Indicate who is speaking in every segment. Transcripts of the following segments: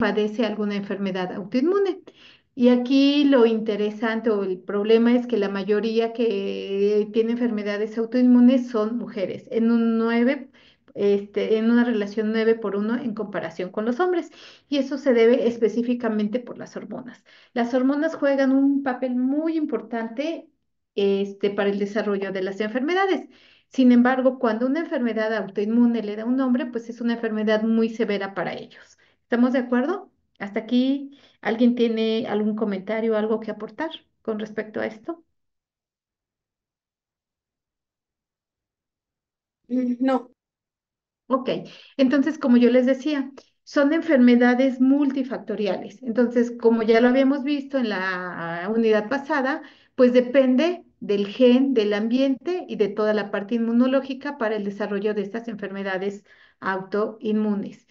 Speaker 1: padece alguna enfermedad autoinmune. Y aquí lo interesante o el problema es que la mayoría que tiene enfermedades autoinmunes son mujeres, en un 9, en una relación 9 por 1 en comparación con los hombres. Y eso se debe específicamente por las hormonas. Las hormonas juegan un papel muy importante, para el desarrollo de las enfermedades. Sin embargo, cuando una enfermedad autoinmune le da a un hombre, pues es una enfermedad muy severa para ellos. ¿Estamos de acuerdo? Hasta aquí, ¿alguien tiene algún comentario o algo que aportar con respecto a esto?
Speaker 2: No.
Speaker 1: Ok, entonces, como yo les decía, son enfermedades multifactoriales. Entonces, como ya lo habíamos visto en la unidad pasada, pues depende del gen, del ambiente y de toda la parte inmunológica para el desarrollo de estas enfermedades autoinmunes.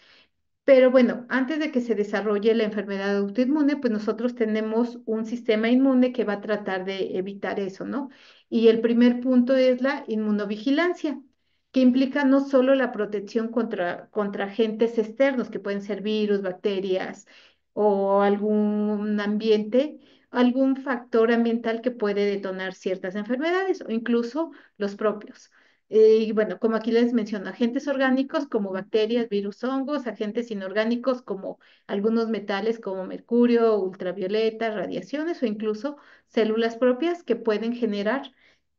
Speaker 1: Pero bueno, antes de que se desarrolle la enfermedad autoinmune, pues nosotros tenemos un sistema inmune que va a tratar de evitar eso, ¿no? Y el primer punto es la inmunovigilancia, que implica no solo la protección contra agentes externos, que pueden ser virus, bacterias o algún ambiente, algún factor ambiental que puede detonar ciertas enfermedades o incluso los propios. Y bueno, como aquí les menciono, agentes orgánicos como bacterias, virus, hongos, agentes inorgánicos como algunos metales como mercurio, ultravioleta, radiaciones o incluso células propias que pueden generar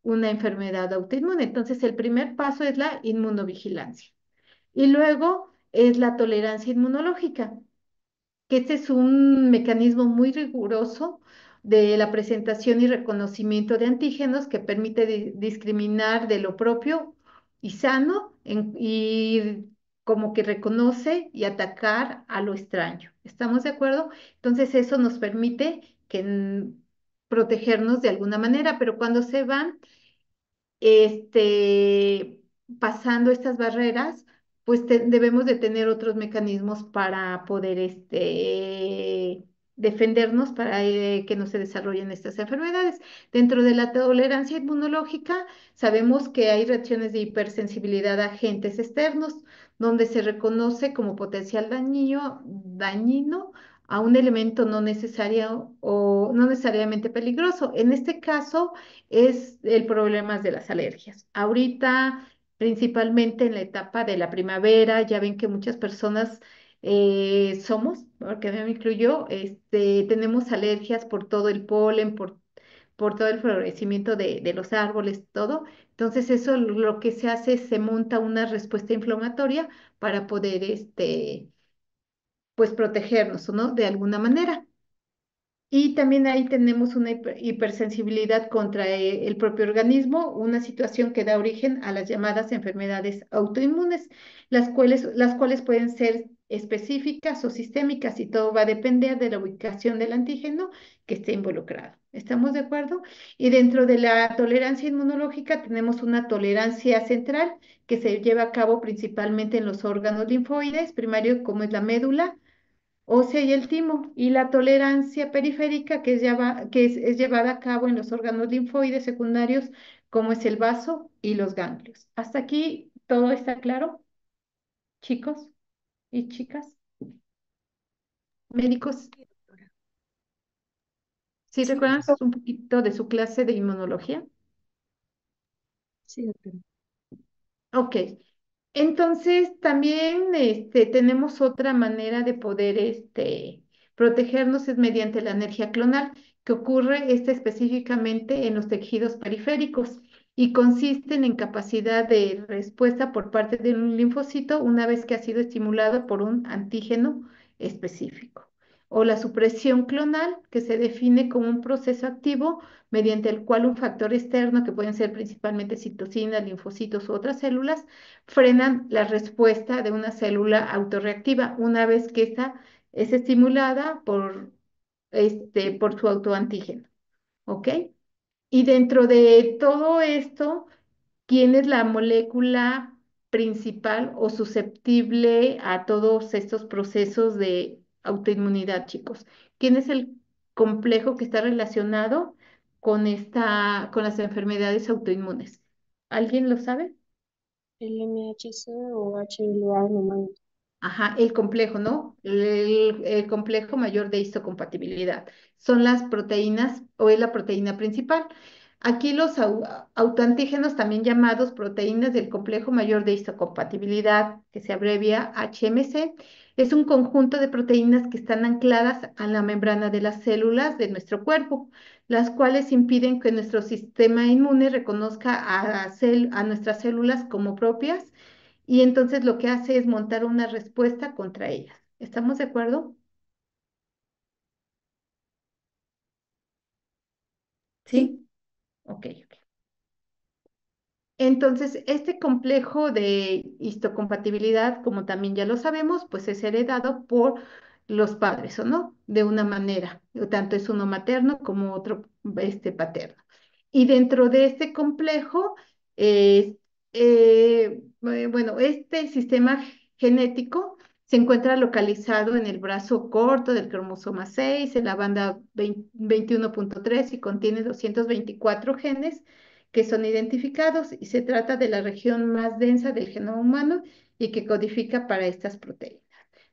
Speaker 1: una enfermedad autoinmune. Entonces, el primer paso es la inmunovigilancia. Y luego es la tolerancia inmunológica, que este es un mecanismo muy riguroso de la presentación y reconocimiento de antígenos que permite discriminar de lo propio y sano y como que reconoce y atacar a lo extraño. ¿Estamos de acuerdo? Entonces eso nos permite protegernos de alguna manera, pero cuando se van este, pasando estas barreras, pues debemos de tener otros mecanismos para poder defendernos para que no se desarrollen estas enfermedades. Dentro de la tolerancia inmunológica, sabemos que hay reacciones de hipersensibilidad a agentes externos, donde se reconoce como potencial dañino a un elemento no necesario o no necesariamente peligroso. En este caso, es el problema de las alergias. Ahorita, principalmente en la etapa de la primavera, ya ven que muchas personas somos, porque me incluyo, tenemos alergias por todo el polen, por todo el florecimiento de los árboles, todo. Entonces, eso lo que se hace es se monta una respuesta inflamatoria para poder, pues, protegernos, ¿no? De alguna manera. Y también ahí tenemos una hipersensibilidad contra el propio organismo, una situación que da origen a las llamadas enfermedades autoinmunes, las cuales pueden ser específicas o sistémicas y todo va a depender de la ubicación del antígeno que esté involucrado. ¿Estamos de acuerdo? Y dentro de la tolerancia inmunológica tenemos una tolerancia central que se lleva a cabo principalmente en los órganos linfoides, primarios como es la médula ósea y el timo, y la tolerancia periférica que es llevada a cabo en los órganos linfoides secundarios, como es el vaso y los ganglios. ¿Hasta aquí todo está claro, chicos y chicas? Médicos,
Speaker 2: Sí, doctora.
Speaker 1: ¿sí
Speaker 2: Sí,
Speaker 1: recuerdan un poquito de su clase de inmunología?
Speaker 2: sí, doctora.
Speaker 1: Ok, entonces también tenemos otra manera de poder protegernos es mediante la energía clonal, que ocurre específicamente en los tejidos periféricos y consisten en capacidad de respuesta por parte de un linfocito una vez que ha sido estimulado por un antígeno específico. O la supresión clonal, que se define como un proceso activo mediante el cual un factor externo, que pueden ser principalmente citocinas, linfocitos u otras células, frenan la respuesta de una célula autorreactiva una vez que ésta es estimulada por su autoantígeno. ¿Ok? Y dentro de todo esto, ¿quién es la molécula principal o susceptible a todos estos procesos de autoinmunidad, chicos? ¿Quién es el complejo que está relacionado con las enfermedades autoinmunes? ¿Alguien lo sabe?
Speaker 2: El MHC o HLA en humano.
Speaker 1: Ajá, el complejo, ¿no? El complejo mayor de histocompatibilidad. Son las proteínas o es la proteína principal. Aquí los autoantígenos, también llamados proteínas del complejo mayor de histocompatibilidad, que se abrevia HMC, es un conjunto de proteínas que están ancladas a la membrana de las células de nuestro cuerpo, las cuales impiden que nuestro sistema inmune reconozca a nuestras células como propias y entonces lo que hace es montar una respuesta contra ellas. ¿Estamos de acuerdo?
Speaker 2: Sí,
Speaker 1: ¿Sí? Ok, ok. Entonces, este complejo de histocompatibilidad, como también ya lo sabemos, pues es heredado por los padres, ¿o no? De una manera, tanto es uno materno como otro paterno. Y dentro de este complejo, eh, bueno, este sistema genético se encuentra localizado en el brazo corto del cromosoma 6, en la banda 21.3 y contiene 224 genes que son identificados y se trata de la región más densa del genoma humano y que codifica para estas proteínas.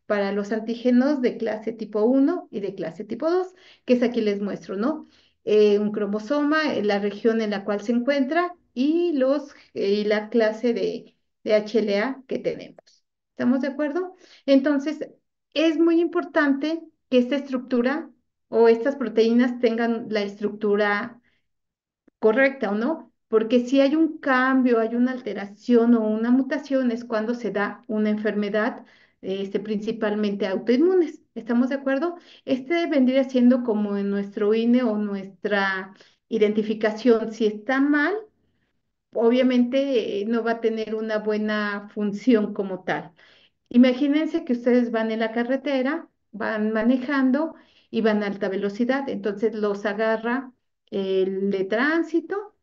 Speaker 1: Para los antígenos de clase tipo 1 y de clase tipo 2, que es aquí les muestro, ¿no? Un cromosoma, la región en la cual se encuentra y la clase de HLA que tenemos. ¿Estamos de acuerdo? Entonces, es muy importante que esta estructura o estas proteínas tengan la estructura correcta o no, porque si hay un cambio, hay una alteración o una mutación es cuando se da una enfermedad, principalmente autoinmunes. ¿Estamos de acuerdo? Este vendría siendo como en nuestro INE o nuestra identificación. Si está mal, obviamente no va a tener una buena función como tal. Imagínense que ustedes van en la carretera, van manejando y van a alta velocidad, entonces los agarra el de tránsito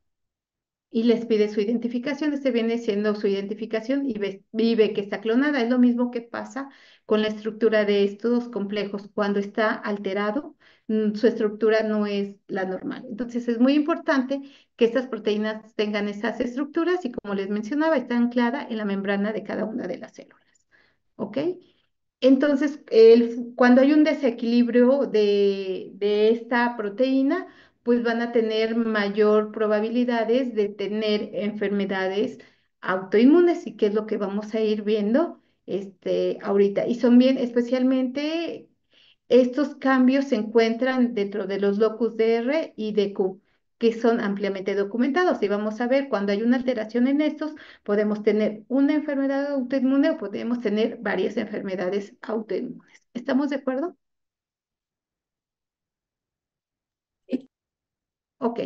Speaker 1: y les pide su identificación. Este viene siendo su identificación y ve que está clonada. Es lo mismo que pasa con la estructura de estos complejos. Cuando está alterado, su estructura no es la normal. Entonces es muy importante que estas proteínas tengan esas estructuras y como les mencionaba, está anclada en la membrana de cada una de las células. ¿Ok? Entonces, cuando hay un desequilibrio de esta proteína, pues van a tener mayor probabilidades de tener enfermedades autoinmunes y que es lo que vamos a ir viendo ahorita. Y son bien, especialmente estos cambios se encuentran dentro de los locus de R y de Q, que son ampliamente documentados. Y vamos a ver, cuando hay una alteración en estos, podemos tener una enfermedad autoinmune o podemos tener varias enfermedades autoinmunes. ¿Estamos de acuerdo?
Speaker 2: sí.
Speaker 1: Ok.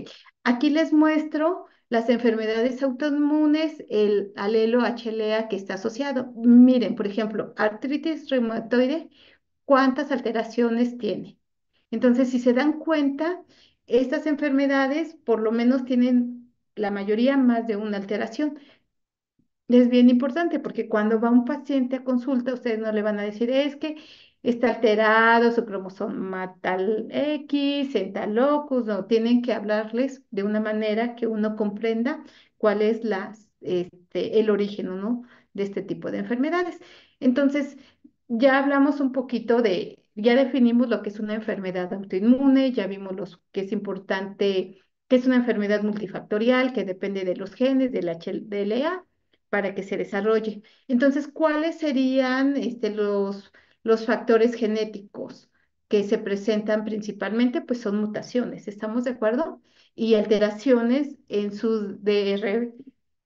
Speaker 1: Aquí les muestro las enfermedades autoinmunes, el alelo HLA que está asociado. Miren, por ejemplo, artritis reumatoide, ¿cuántas alteraciones tiene? Entonces, si se dan cuenta, estas enfermedades por lo menos tienen la mayoría más de una alteración. Es bien importante porque cuando va un paciente a consulta, ustedes no le van a decir, es que está alterado su cromosoma tal X, en tal locus, no, tienen que hablarles de una manera que uno comprenda cuál es el origen, ¿no? De este tipo de enfermedades. Entonces, ya hablamos un poquito ya definimos lo que es una enfermedad autoinmune, ya vimos que es importante, que es una enfermedad multifactorial, que depende de los genes, del HLA para que se desarrolle. Entonces, ¿cuáles serían los factores genéticos que se presentan principalmente? Pues son mutaciones, ¿estamos de acuerdo? Y alteraciones en sus DR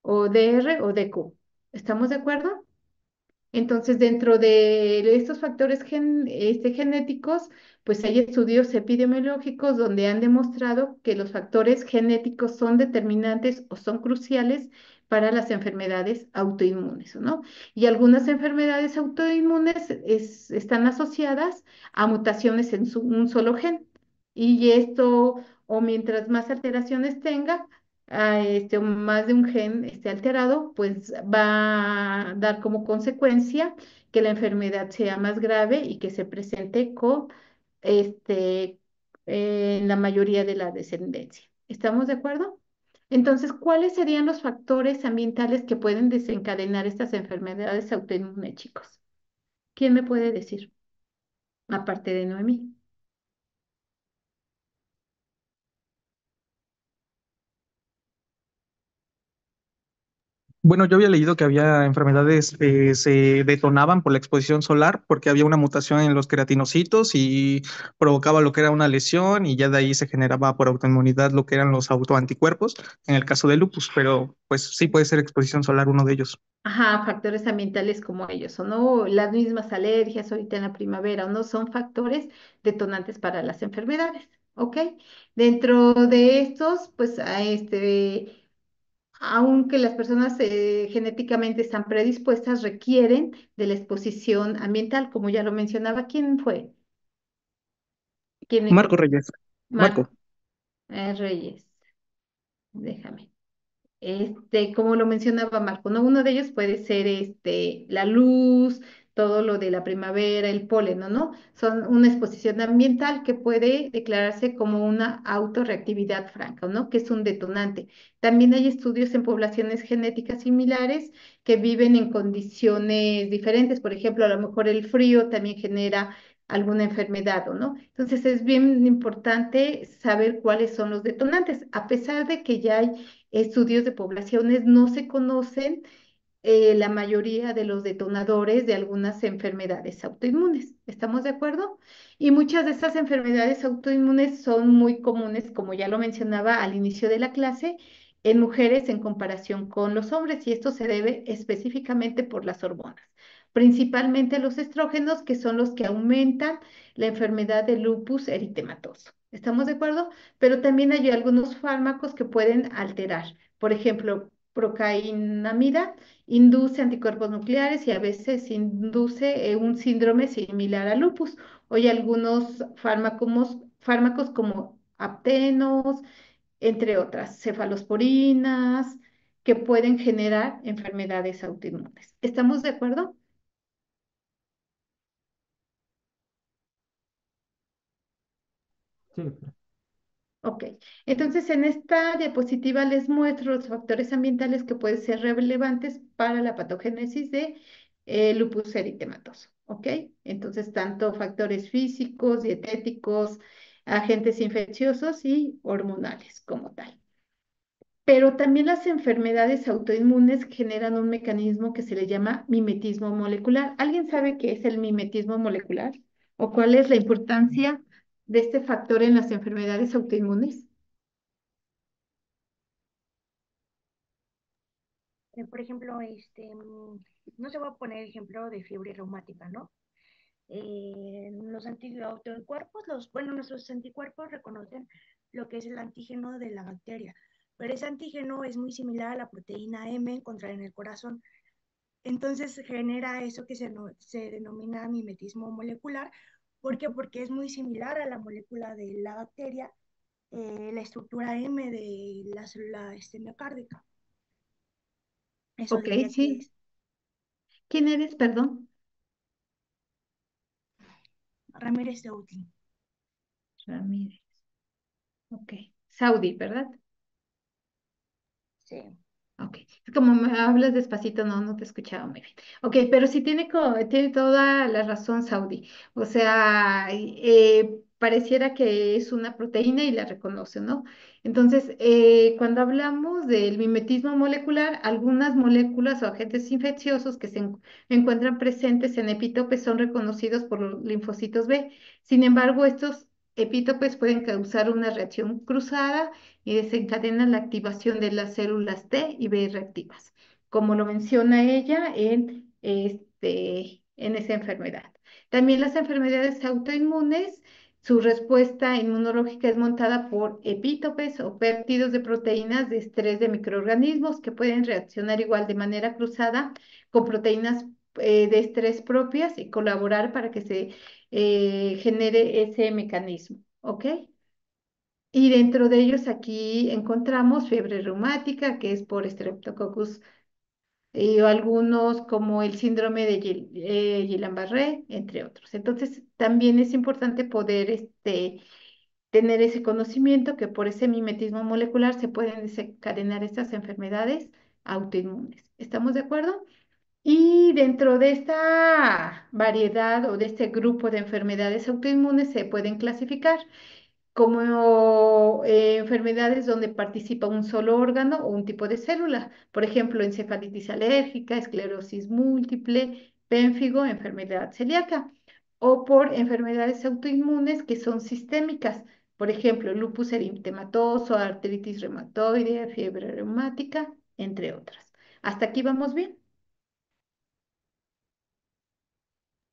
Speaker 1: o DQ. ¿Estamos de acuerdo? Entonces, dentro de estos factores genéticos, pues hay estudios epidemiológicos donde han demostrado que los factores genéticos son determinantes o son cruciales para las enfermedades autoinmunes, ¿no? Y algunas enfermedades autoinmunes están asociadas a mutaciones en un solo gen. Y esto, o mientras más alteraciones tenga, o más de un gen esté alterado, pues va a dar como consecuencia que la enfermedad sea más grave y que se presente este, en la mayoría de la descendencia. ¿Estamos de acuerdo? Entonces, ¿cuáles serían los factores ambientales que pueden desencadenar estas enfermedades autoinmunes, chicos? ¿Quién me puede decir? Aparte de Noemí.
Speaker 3: Bueno, yo había leído que había enfermedades que se detonaban por la exposición solar porque había una mutación en los queratinocitos y provocaba lo que era una lesión y ya de ahí se generaba por autoinmunidad lo que eran los autoanticuerpos en el caso de lupus, pero pues sí puede ser exposición solar uno de ellos.
Speaker 1: Ajá, factores ambientales como ellos, o no, las mismas alergias ahorita en la primavera, o no son factores detonantes para las enfermedades, ¿ok? Dentro de estos, pues, aunque las personas genéticamente están predispuestas, requieren de la exposición ambiental, como ya lo mencionaba. ¿Quién fue? ¿Quién me
Speaker 3: Marco
Speaker 1: contó?
Speaker 3: Reyes.
Speaker 1: Marco
Speaker 3: Marco.
Speaker 1: Reyes, déjame. Como lo mencionaba Marco, ¿no? Uno de ellos puede ser la luz, todo lo de la primavera, el polen, ¿no? Son una exposición ambiental que puede declararse como una autorreactividad franca, ¿no? Que es un detonante. También hay estudios en poblaciones genéticas similares que viven en condiciones diferentes. Por ejemplo, a lo mejor el frío también genera alguna enfermedad, ¿o no? Entonces es bien importante saber cuáles son los detonantes, a pesar de que ya hay estudios de poblaciones, no se conocen la mayoría de los detonadores de algunas enfermedades autoinmunes. ¿Estamos de acuerdo? Y muchas de estas enfermedades autoinmunes son muy comunes, como ya lo mencionaba al inicio de la clase, en mujeres en comparación con los hombres, y esto se debe específicamente por las hormonas, principalmente los estrógenos, que son los que aumentan la enfermedad de lupus eritematoso. ¿Estamos de acuerdo? Pero también hay algunos fármacos que pueden alterar. Por ejemplo, procainamida induce anticuerpos nucleares y a veces induce un síndrome similar al lupus. O hay algunos fármacos como aptenos, entre otras, cefalosporinas, que pueden generar enfermedades autoinmunes. ¿Estamos de acuerdo?
Speaker 3: Sí.
Speaker 1: Ok, entonces en esta diapositiva les muestro los factores ambientales que pueden ser relevantes para la patogénesis de lupus eritematoso. Ok, entonces tanto factores físicos, dietéticos, agentes infecciosos y hormonales como tal. Pero también las enfermedades autoinmunes generan un mecanismo que se le llama mimetismo molecular. ¿Alguien sabe qué es el mimetismo molecular? ¿O cuál es la importancia de este factor en las enfermedades autoinmunes?
Speaker 2: Por ejemplo, no se va a poner ejemplo de fiebre reumática, ¿no? Los anticuerpos, bueno, nuestros anticuerpos reconocen lo que es el antígeno de la bacteria, pero ese antígeno es muy similar a la proteína M encontrada en el corazón. Entonces genera eso que se denomina mimetismo molecular. ¿Por qué? Porque es muy similar a la molécula de la bacteria, la estructura M de la célula miocárdica. Eso
Speaker 1: Ok,
Speaker 2: diría que
Speaker 1: sí.
Speaker 2: es
Speaker 1: ¿Quién eres, perdón?
Speaker 2: Ramírez de Utli.
Speaker 1: Ramírez. Ok. Saudi, ¿verdad?
Speaker 2: Sí.
Speaker 1: Ok, es como me hablas despacito, no te escuchaba muy bien. Ok, pero sí tiene toda la razón, Saudi. O sea, pareciera que es una proteína y la reconoce, ¿no? Entonces, cuando hablamos del mimetismo molecular, algunas moléculas o agentes infecciosos que encuentran presentes en epítopes son reconocidos por los linfocitos B. Sin embargo, estos epítopes pueden causar una reacción cruzada y desencadena la activación de las células T y B reactivas, como lo menciona ella en esa enfermedad. También las enfermedades autoinmunes, su respuesta inmunológica es montada por epítopes o péptidos de proteínas de estrés de microorganismos que pueden reaccionar igual de manera cruzada con proteínas de estrés propias y colaborar para que se genere ese mecanismo. ¿Ok? Y dentro de ellos aquí encontramos fiebre reumática, que es por Streptococcus, o algunos como el síndrome de Guillain-Barré, entre otros. Entonces, también es importante poder tener ese conocimiento que por ese mimetismo molecular se pueden desencadenar estas enfermedades autoinmunes. ¿Estamos de acuerdo? Y dentro de esta variedad o de este grupo de enfermedades autoinmunes se pueden clasificar como enfermedades donde participa un solo órgano o un tipo de célula, por ejemplo, encefalitis alérgica, esclerosis múltiple, pénfigo, enfermedad celíaca, o por enfermedades autoinmunes que son sistémicas, por ejemplo, lupus eritematoso, artritis reumatoide, fiebre reumática, entre otras. ¿Hasta aquí vamos bien?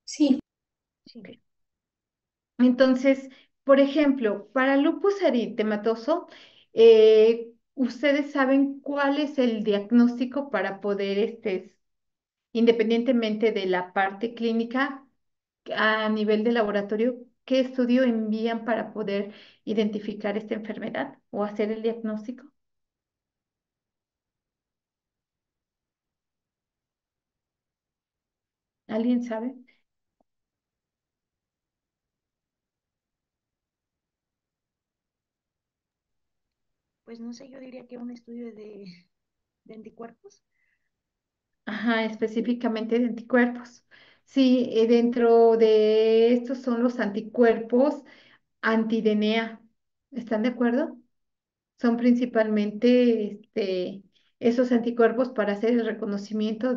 Speaker 4: Sí,
Speaker 2: Sí,
Speaker 1: Ok. Entonces, por ejemplo, para lupus eritematoso, ¿ustedes saben cuál es el diagnóstico para poder, independientemente de la parte clínica, a nivel de laboratorio, qué estudio envían para poder identificar esta enfermedad o hacer el diagnóstico? ¿Alguien sabe?
Speaker 2: pues no sé, yo diría que un estudio de anticuerpos.
Speaker 1: Ajá, específicamente de anticuerpos. Sí, dentro de estos son los anticuerpos anti-DNA. ¿Están de acuerdo? Son principalmente esos anticuerpos para hacer el reconocimiento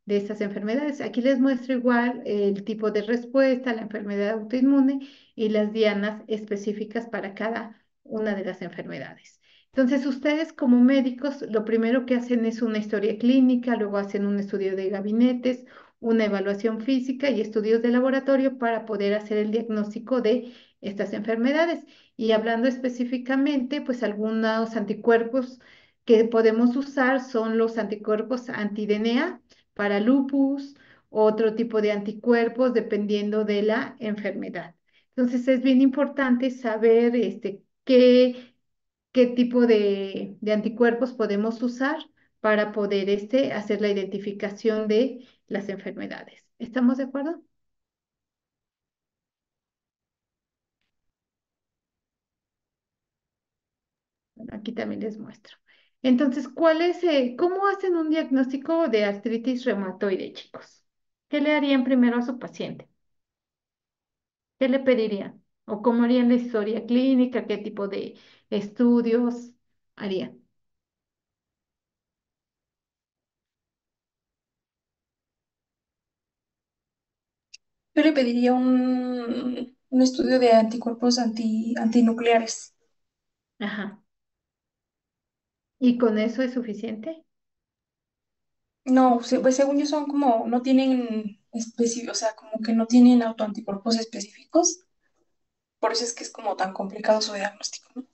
Speaker 1: de estas enfermedades. Aquí les muestro igual el tipo de respuesta a la enfermedad autoinmune y las dianas específicas para cada una de las enfermedades. Entonces, ustedes como médicos, lo primero que hacen es una historia clínica, luego hacen un estudio de gabinetes, una evaluación física y estudios de laboratorio para poder hacer el diagnóstico de estas enfermedades. Y hablando específicamente, pues algunos anticuerpos que podemos usar son los anticuerpos anti-DNA para lupus, otro tipo de anticuerpos dependiendo de la enfermedad. Entonces es bien importante saber qué tipo de anticuerpos podemos usar para poder hacer la identificación de las enfermedades. ¿Estamos de acuerdo? Aquí también les muestro. Entonces, cómo hacen un diagnóstico de artritis reumatoide, chicos? ¿Qué le harían primero a su paciente? ¿Qué le pedirían? ¿O cómo harían la historia clínica? ¿Qué tipo de estudios harían?
Speaker 4: yo le pediría un estudio de anticuerpos antinucleares.
Speaker 1: Ajá. ¿Y con eso es suficiente?
Speaker 4: No, pues según yo son como, no tienen o sea, como que no tienen autoanticuerpos específicos, por eso es que es como tan complicado su diagnóstico, ¿no?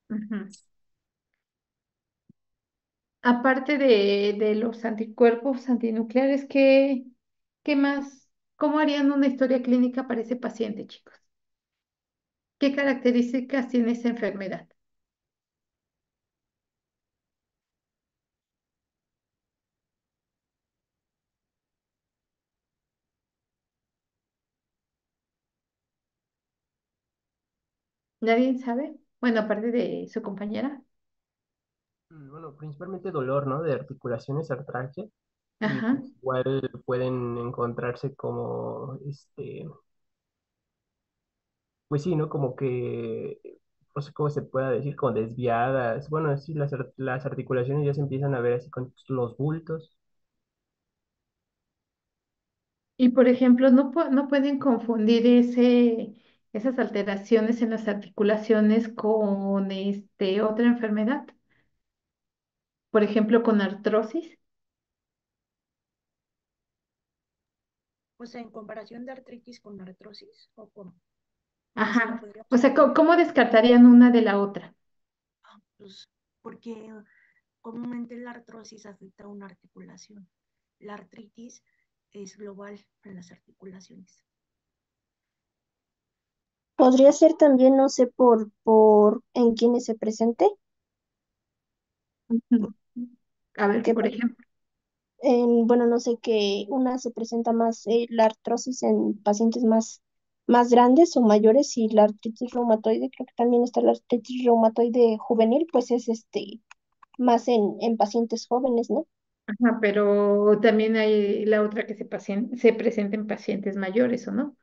Speaker 1: Ujú. Aparte de los anticuerpos antinucleares, ¿qué más? ¿Cómo harían una historia clínica para ese paciente, chicos? ¿Qué características tiene esa enfermedad? ¿Nadie sabe? Bueno, aparte de su compañera.
Speaker 5: Bueno, principalmente dolor, ¿no? De articulaciones, artralgia. Y
Speaker 1: Ajá.
Speaker 5: pues igual pueden encontrarse como, pues sí, ¿no? Como que, no sé cómo se pueda decir, como desviadas. Bueno, sí, las articulaciones ya se empiezan a ver así con los bultos.
Speaker 1: Y por ejemplo, no pueden confundir esas alteraciones en las articulaciones con otra enfermedad. Por ejemplo, con artrosis.
Speaker 2: O sea, en comparación de artritis con artrosis, o cómo. O sea, si la
Speaker 1: Ajá.
Speaker 2: podríamos
Speaker 1: O sea,
Speaker 2: comparar.
Speaker 1: ¿cómo descartarían una de la otra?
Speaker 2: Pues, porque comúnmente la artrosis afecta a una articulación. La artritis es global en las articulaciones.
Speaker 6: Podría ser también, no sé, por en quienes se presente,
Speaker 1: Ujú. A ver,
Speaker 6: porque
Speaker 1: por ejemplo.
Speaker 6: bueno, no sé, que una se presenta más la artrosis en pacientes más grandes o mayores y la artritis reumatoide, creo que también está la artritis reumatoide juvenil, pues es más en pacientes jóvenes, ¿no?
Speaker 1: Ajá, pero también hay la otra que se presenta en pacientes mayores, ¿o no?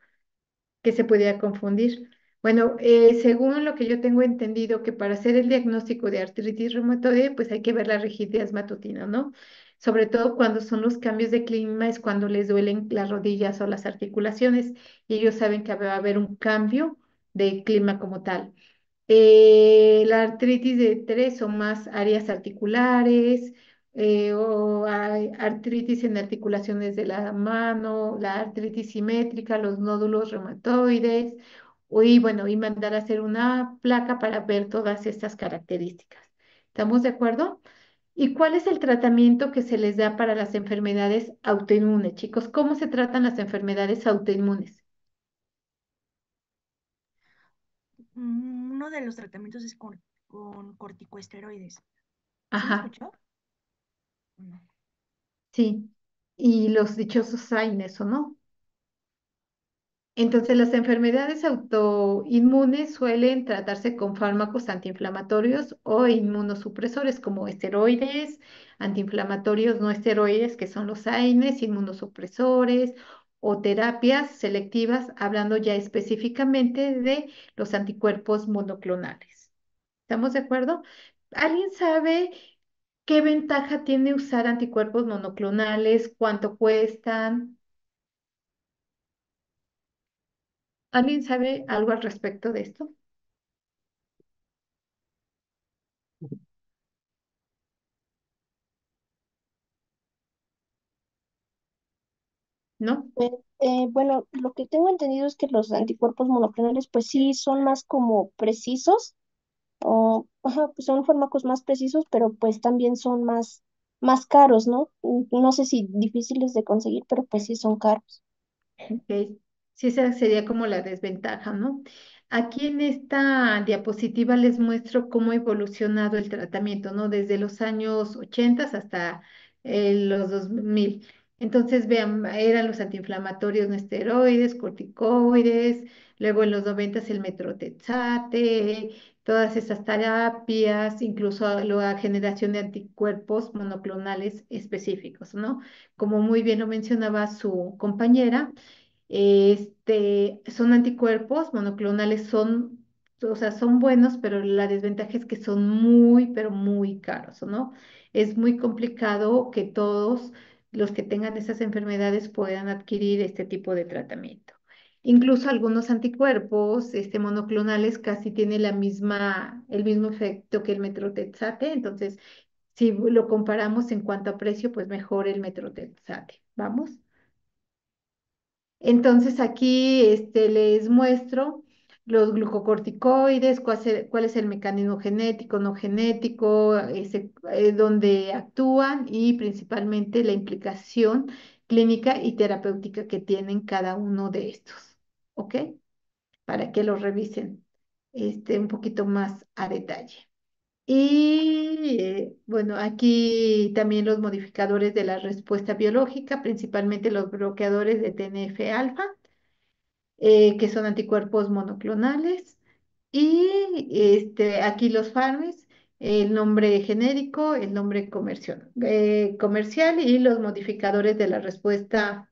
Speaker 1: Que se podía confundir. Bueno, según lo que yo tengo entendido, que para hacer el diagnóstico de artritis reumatoide, pues hay que ver la rigidez matutina, ¿no? Sobre todo cuando son los cambios de clima, es cuando les duelen las rodillas o las articulaciones y ellos saben que va a haber un cambio de clima como tal. La artritis de tres o más áreas articulares, o hay artritis en articulaciones de la mano, la artritis simétrica, los nódulos reumatoides, y bueno, y mandar a hacer una placa para ver todas estas características. ¿Estamos de acuerdo? ¿Y cuál es el tratamiento que se les da para las enfermedades autoinmunes, chicos? ¿Cómo se tratan las enfermedades autoinmunes?
Speaker 2: Uno de los tratamientos es con corticosteroides. ¿Sí me
Speaker 1: Ajá,
Speaker 2: escuchó? No.
Speaker 1: sí. Y los dichosos AINES, ¿o no? Entonces, las enfermedades autoinmunes suelen tratarse con fármacos antiinflamatorios o inmunosupresores como esteroides, antiinflamatorios no esteroides, que son los AINES, inmunosupresores o terapias selectivas, hablando ya específicamente de los anticuerpos monoclonales. ¿Estamos de acuerdo? ¿Alguien sabe qué ventaja tiene usar anticuerpos monoclonales? ¿Cuánto cuestan? ¿Alguien sabe algo al respecto de esto? ¿No?
Speaker 6: Pues, bueno, lo que tengo entendido es que los anticuerpos monoclonales, pues sí, son más como precisos, o ajá, pues son fármacos más precisos, pero pues también son más caros, ¿no? No sé si difíciles de conseguir, pero pues sí son caros.
Speaker 1: Ok. Sí, esa sería como la desventaja, ¿no? Aquí en esta diapositiva les muestro cómo ha evolucionado el tratamiento, ¿no? Desde los años 80 hasta los 2000. Entonces, vean, eran los antiinflamatorios no esteroides, corticoides, luego en los 90 el metrotexate, todas esas terapias, incluso la generación de anticuerpos monoclonales específicos, ¿no? Como muy bien lo mencionaba su compañera. Son anticuerpos monoclonales, o sea, son buenos, pero la desventaja es que son muy, pero muy caros, ¿no? Es muy complicado que todos los que tengan esas enfermedades puedan adquirir este tipo de tratamiento. Incluso algunos anticuerpos, monoclonales casi tienen el mismo efecto que el metrotexate, entonces, si lo comparamos en cuanto a precio, pues mejor el metrotexate. ¿Vamos? Entonces aquí les muestro los glucocorticoides, cuál es el mecanismo genético, no genético, dónde actúan y principalmente la implicación clínica y terapéutica que tienen cada uno de estos, ¿ok? Para que los revisen un poquito más a detalle. Y bueno, aquí también los modificadores de la respuesta biológica, principalmente los bloqueadores de TNF-alfa, que son anticuerpos monoclonales. Y aquí los FARMES, el nombre genérico, el nombre comercial y los modificadores de la respuesta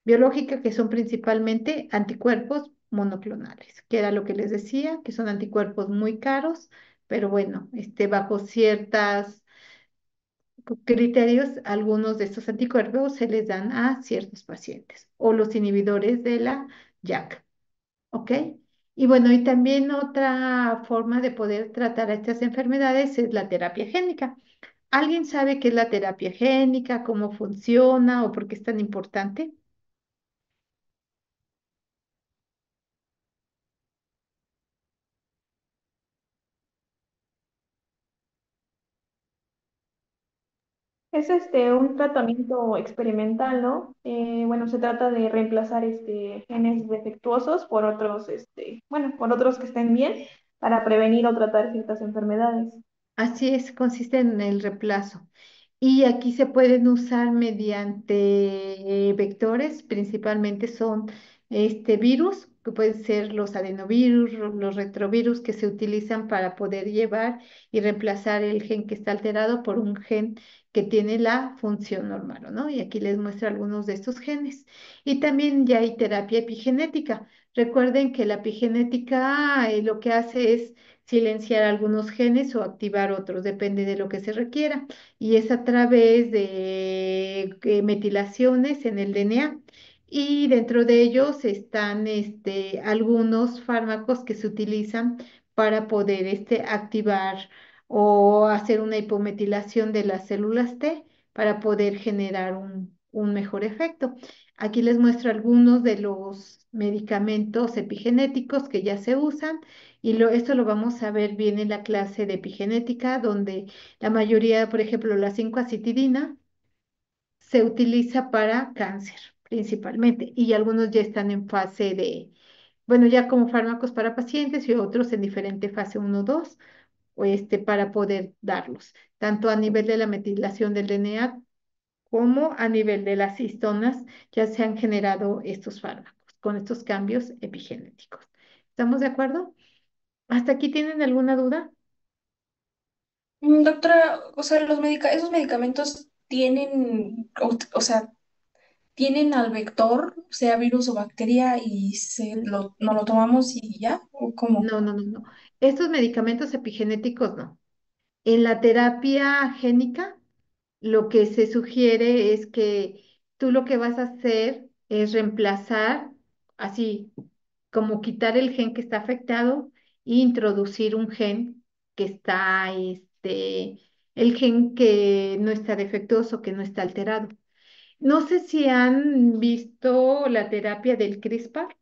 Speaker 1: biológica, que son principalmente anticuerpos monoclonales, que era lo que les decía, que son anticuerpos muy caros, pero bueno, bajo ciertos criterios, algunos de estos anticuerpos se les dan a ciertos pacientes, o los inhibidores de la JAK. ¿Ok? Y bueno, y también otra forma de poder tratar a estas enfermedades es la terapia génica. ¿Alguien sabe qué es la terapia génica, cómo funciona o por qué es tan importante?
Speaker 4: Es un tratamiento experimental, ¿no? Bueno, se trata de reemplazar genes defectuosos por otros, bueno, por otros que estén bien para prevenir o tratar ciertas enfermedades.
Speaker 1: Así es, consiste en el reemplazo. Y aquí se pueden usar mediante vectores, principalmente son virus, que pueden ser los adenovirus, los retrovirus que se utilizan para poder llevar y reemplazar el gen que está alterado por un gen que tiene la función normal, ¿no? Y aquí les muestro algunos de estos genes. Y también ya hay terapia epigenética. Recuerden que la epigenética lo que hace es silenciar algunos genes o activar otros, depende de lo que se requiera. Y es a través de metilaciones en el DNA. Y dentro de ellos están algunos fármacos que se utilizan para poder activar o hacer una hipometilación de las células T para poder generar un mejor efecto. Aquí les muestro algunos de los medicamentos epigenéticos que ya se usan y esto lo vamos a ver bien en la clase de epigenética, donde la mayoría, por ejemplo, la 5-acitidina se utiliza para cáncer principalmente y algunos ya están en fase de, bueno, ya como fármacos para pacientes y otros en diferente fase 1 o 2 o para poder darlos, tanto a nivel de la metilación del DNA como a nivel de las histonas ya se han generado estos fármacos con estos cambios epigenéticos. ¿Estamos de acuerdo? ¿Hasta aquí tienen alguna duda?
Speaker 7: Doctora, o sea, esos medicamentos tienen, o sea, tienen al vector, sea virus o bacteria, y no lo tomamos y ya, ¿o cómo?
Speaker 1: No, no, no, no. Estos medicamentos epigenéticos no. En la terapia génica, lo que se sugiere es que tú lo que vas a hacer es reemplazar, así como quitar el gen que está afectado e introducir un gen que está, el gen que no está defectuoso, que no está alterado. No sé si han visto la terapia del CRISPR,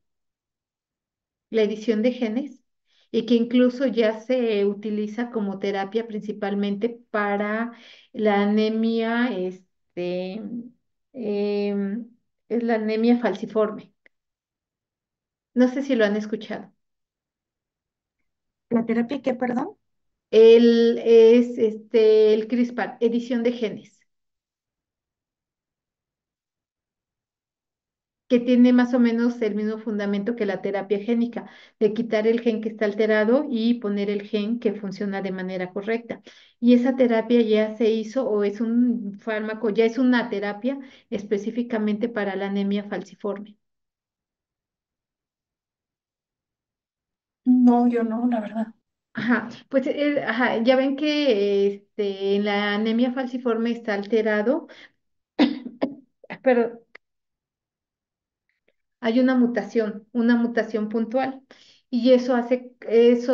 Speaker 1: la edición de genes, y que incluso ya se utiliza como terapia principalmente para la anemia, em, es la anemia falciforme. No sé si lo han escuchado.
Speaker 2: ¿La terapia qué, perdón?
Speaker 1: Es el CRISPR, edición de genes, que tiene más o menos el mismo fundamento que la terapia génica, de quitar el gen que está alterado y poner el gen que funciona de manera correcta. Y esa terapia ya se hizo o es un fármaco, ya es una terapia específicamente para la anemia falciforme.
Speaker 7: No, yo no, la verdad.
Speaker 1: Ajá, pues ajá, ya ven que en la anemia falciforme está alterado, pero hay una mutación puntual. Y eso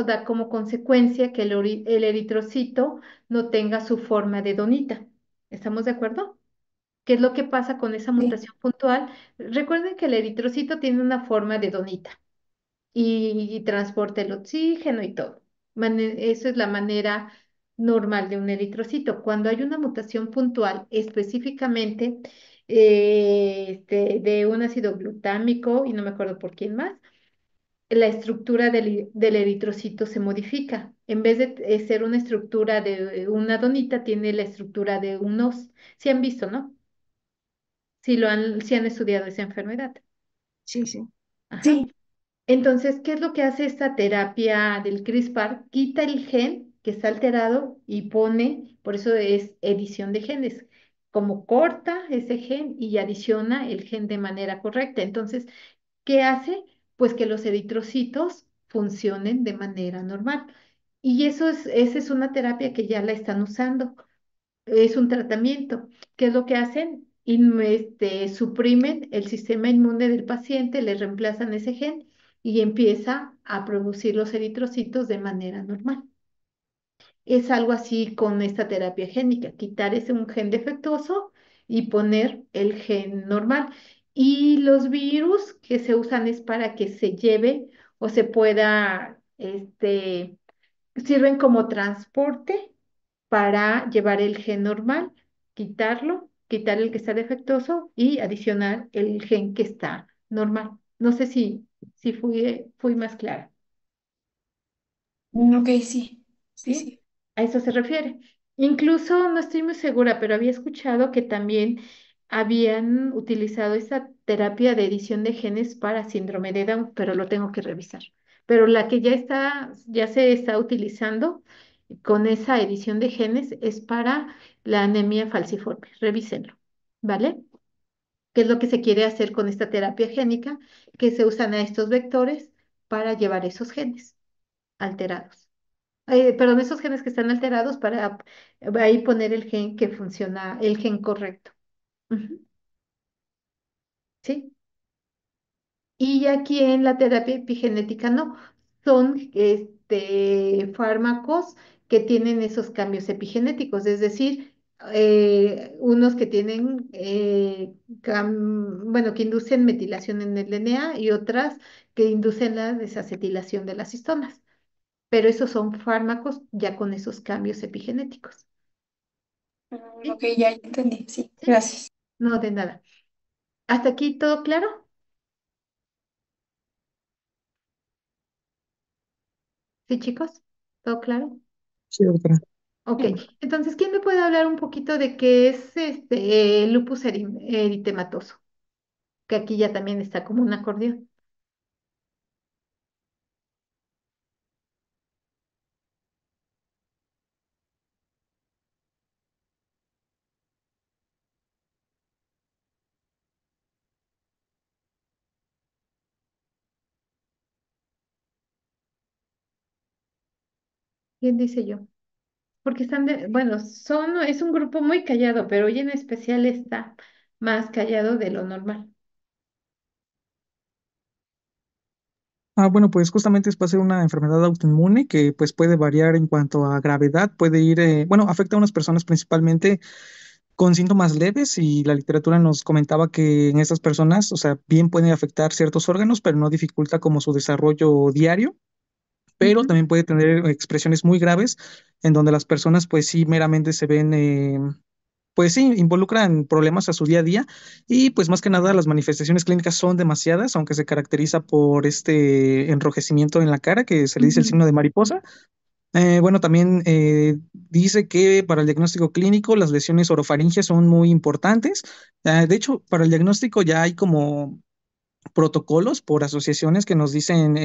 Speaker 1: da como consecuencia que el eritrocito no tenga su forma de donita. ¿Estamos de acuerdo? ¿Qué es lo que pasa con esa
Speaker 7: Sí.
Speaker 1: mutación puntual? Recuerden que el eritrocito tiene una forma de donita y transporta el oxígeno y todo. Eso es la manera normal de un eritrocito. Cuando hay una mutación puntual, específicamente de un ácido glutámico, y no me acuerdo por quién más, la estructura del eritrocito se modifica. En vez de ser una estructura de una donita, tiene la estructura de un os. Si han visto, ¿no? Si han estudiado esa enfermedad.
Speaker 2: Sí, sí.
Speaker 1: Ajá.
Speaker 7: Sí.
Speaker 1: Entonces, ¿qué es lo que hace esta terapia del CRISPR? Quita el gen que está alterado y pone, por eso es edición de genes, como corta ese gen y adiciona el gen de manera correcta. Entonces, ¿qué hace? Pues que los eritrocitos funcionen de manera normal. Y esa es una terapia que ya la están usando, es un tratamiento. ¿Qué es lo que hacen? Suprimen el sistema inmune del paciente, le reemplazan ese gen y empieza a producir los eritrocitos de manera normal. Es algo así con esta terapia génica, quitar ese un gen defectuoso y poner el gen normal. Y los virus que se usan es para que se lleve o se pueda, sirven como transporte para llevar el gen normal, quitar el que está defectuoso y adicionar el gen que está normal. No sé si fui más clara,
Speaker 7: Ok, sí. Sí,
Speaker 1: ¿sí?
Speaker 7: sí.
Speaker 1: A eso se refiere. Incluso no estoy muy segura, pero había escuchado que también habían utilizado esa terapia de edición de genes para síndrome de Down, pero lo tengo que revisar. Pero la que ya se está utilizando con esa edición de genes es para la anemia falciforme. Revísenlo, ¿vale? ¿Qué es lo que se quiere hacer con esta terapia génica? Que se usan a estos vectores para llevar esos genes alterados. Perdón, esos genes que están alterados para ahí poner el gen que funciona, el gen correcto. Ujú. ¿Sí? Y aquí en la terapia epigenética no, son fármacos que tienen esos cambios epigenéticos, es decir, unos que tienen, bueno, que inducen metilación en el DNA y otras que inducen la desacetilación de las histonas, pero esos son fármacos ya con esos cambios epigenéticos.
Speaker 7: Ok,
Speaker 1: ¿Sí?
Speaker 7: ya entendí, sí,
Speaker 1: ¿Sí?
Speaker 7: gracias.
Speaker 1: No, de nada. ¿Hasta aquí todo claro? ¿Sí, chicos? ¿Todo claro?
Speaker 3: Sí, doctora.
Speaker 1: Ok,
Speaker 7: Sí.
Speaker 1: entonces, ¿quién me puede hablar un poquito de qué es este lupus eritematoso? Que aquí ya también está como un acordeón. ¿Quién dice yo? Porque están bueno, es un grupo muy callado, pero hoy en especial está más callado de lo normal.
Speaker 3: Bueno, pues justamente es para ser una enfermedad autoinmune que pues puede variar en cuanto a gravedad, puede ir, bueno, afecta a unas personas principalmente con síntomas leves y la literatura nos comentaba que en estas personas, o sea, bien puede afectar ciertos órganos, pero no dificulta como su desarrollo diario, pero
Speaker 1: Ujú,
Speaker 3: también puede tener expresiones muy graves en donde las personas pues sí meramente se ven, pues sí, involucran problemas a su día a día y pues más que nada las manifestaciones clínicas son demasiadas, aunque se caracteriza por este enrojecimiento en la cara que se le dice el
Speaker 1: ujú,
Speaker 3: signo de mariposa. Bueno, también dice que para el diagnóstico clínico las lesiones orofaringeas son muy importantes. De hecho, para el diagnóstico ya hay como protocolos por asociaciones que nos dicen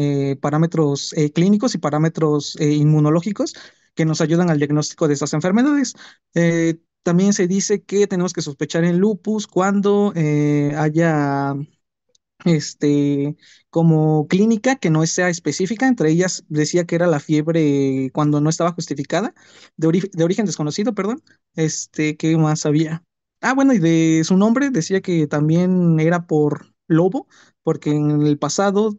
Speaker 3: parámetros clínicos y parámetros inmunológicos que nos ayudan al diagnóstico de estas enfermedades. También se dice que tenemos que sospechar en lupus cuando haya este, como clínica que no sea específica, entre ellas decía que era la fiebre cuando no estaba justificada, de origen desconocido, perdón. ¿Qué más había? Bueno, y de su nombre decía que también era por lobo, porque en el pasado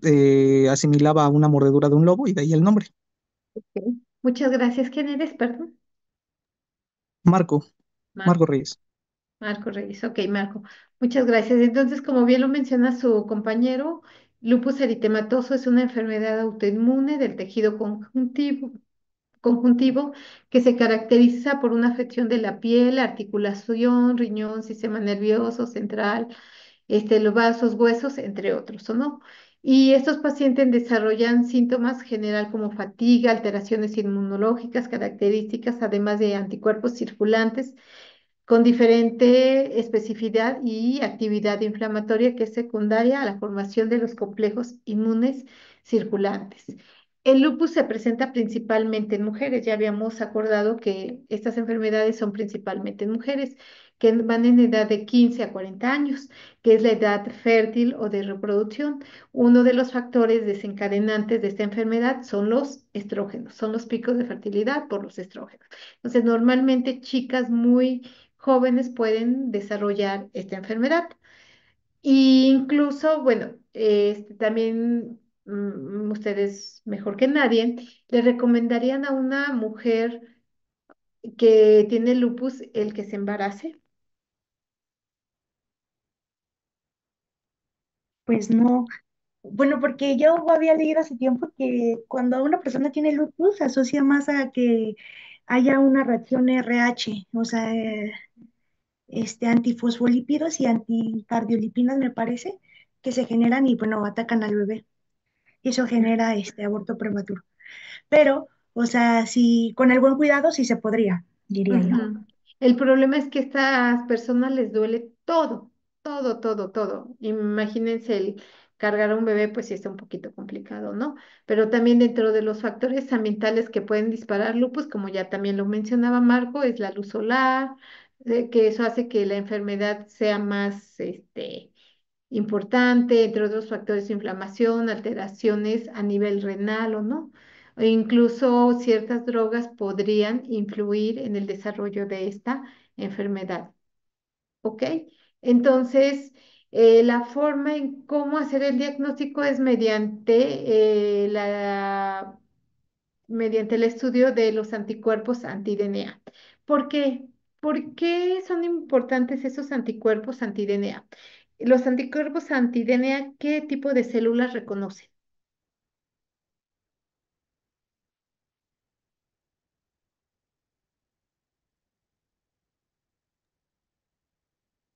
Speaker 3: asimilaba a una mordedura de un lobo y de ahí el nombre.
Speaker 1: ok. Muchas gracias. ¿Quién eres, perdón?
Speaker 3: Marco, Marco
Speaker 1: Marco.
Speaker 3: Reyes.
Speaker 1: Marco Reyes. Ok, Marco. Muchas gracias. Entonces, como bien lo menciona su compañero, lupus eritematoso es una enfermedad autoinmune del tejido conjuntivo que se caracteriza por una afección de la piel, articulación, riñón, sistema nervioso central, los vasos, huesos, entre otros, ¿o no? Y estos pacientes desarrollan síntomas general como fatiga, alteraciones inmunológicas características, además de anticuerpos circulantes con diferente especificidad y actividad inflamatoria que es secundaria a la formación de los complejos inmunes circulantes. El lupus se presenta principalmente en mujeres. Ya habíamos acordado que estas enfermedades son principalmente en mujeres que van en edad de 15 a 40 años, que es la edad fértil o de reproducción. Uno de los factores desencadenantes de esta enfermedad son los estrógenos, son los picos de fertilidad por los estrógenos. Entonces, normalmente chicas muy jóvenes pueden desarrollar esta enfermedad. Y incluso, bueno, también ustedes mejor que nadie, le recomendarían a una mujer que tiene lupus el que se embarace.
Speaker 2: Pues no. Bueno, porque yo había leído hace tiempo que cuando una persona tiene lupus se asocia más a que haya una reacción RH, o sea, antifosfolípidos y anticardiolipinas, me parece, que se generan y, bueno, atacan al bebé. Y eso genera este aborto prematuro. Pero, o sea, si con el buen cuidado sí se podría, diría yo.
Speaker 1: Ujú. El problema es que a estas personas les duele todo, todo, todo, todo. Imagínense el cargar a un bebé, pues sí está un poquito complicado, ¿no? Pero también dentro de los factores ambientales que pueden disparar lupus, como ya también lo mencionaba Marco, es la luz solar, que eso hace que la enfermedad sea más, importante, entre otros factores, inflamación, alteraciones a nivel renal o no. E incluso ciertas drogas podrían influir en el desarrollo de esta enfermedad. ¿Ok? Entonces, la forma en cómo hacer el diagnóstico es mediante el estudio de los anticuerpos anti-DNA. ¿Por qué? ¿Por qué son importantes esos anticuerpos anti-DNA? Los anticuerpos anti-DNA, ¿qué tipo de células reconocen?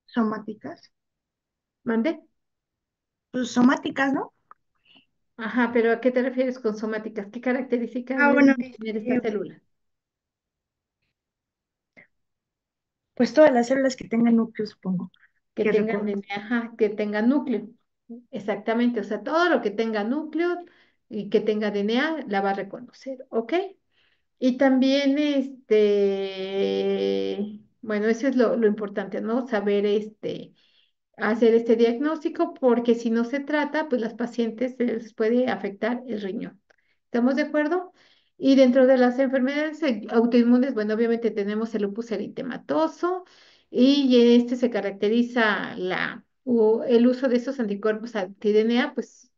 Speaker 2: Somáticas.
Speaker 1: ¿Mande?
Speaker 2: Pues somáticas, ¿no?
Speaker 1: Ajá, pero ¿a qué te refieres con somáticas? ¿Qué características
Speaker 2: Ah,
Speaker 1: deben
Speaker 2: bueno,
Speaker 1: tener esta célula?
Speaker 2: pues todas las células que tengan núcleo, supongo,
Speaker 1: Que
Speaker 2: que
Speaker 1: tengan
Speaker 2: reconozco.
Speaker 1: DNA, ajá, que tengan núcleo. Exactamente, o sea, todo lo que tenga núcleo y que tenga DNA la va a reconocer, ¿ok? Y también, bueno, eso es lo importante, ¿no? Saber, hacer este diagnóstico, porque si no se trata, pues las pacientes se les puede afectar el riñón. ¿Estamos de acuerdo? Y dentro de las enfermedades autoinmunes, bueno, obviamente tenemos el lupus eritematoso y este se caracteriza el uso de estos anticuerpos anti-DNA, pues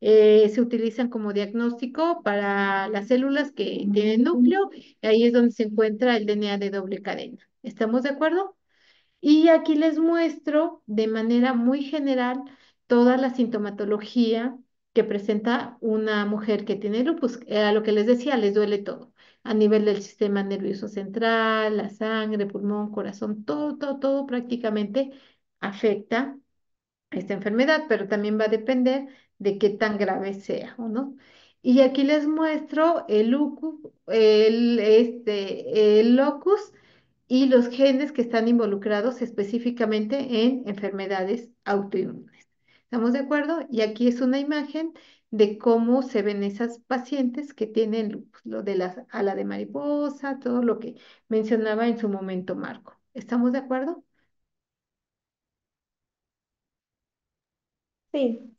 Speaker 1: se utilizan como diagnóstico para las células que tienen núcleo, y ahí es donde se encuentra el DNA de doble cadena. ¿Estamos de acuerdo? Y aquí les muestro de manera muy general toda la sintomatología que presenta una mujer que tiene lupus. A lo que les decía, les duele todo. A nivel del sistema nervioso central, la sangre, pulmón, corazón, todo, todo, todo prácticamente afecta esta enfermedad, pero también va a depender de qué tan grave sea o no. Y aquí les muestro el locus y los genes que están involucrados específicamente en enfermedades autoinmunes. ¿Estamos de acuerdo? Y aquí es una imagen de cómo se ven esas pacientes que tienen lupus, lo de la ala de mariposa, todo lo que mencionaba en su momento Marco. ¿Estamos de acuerdo?
Speaker 4: Sí.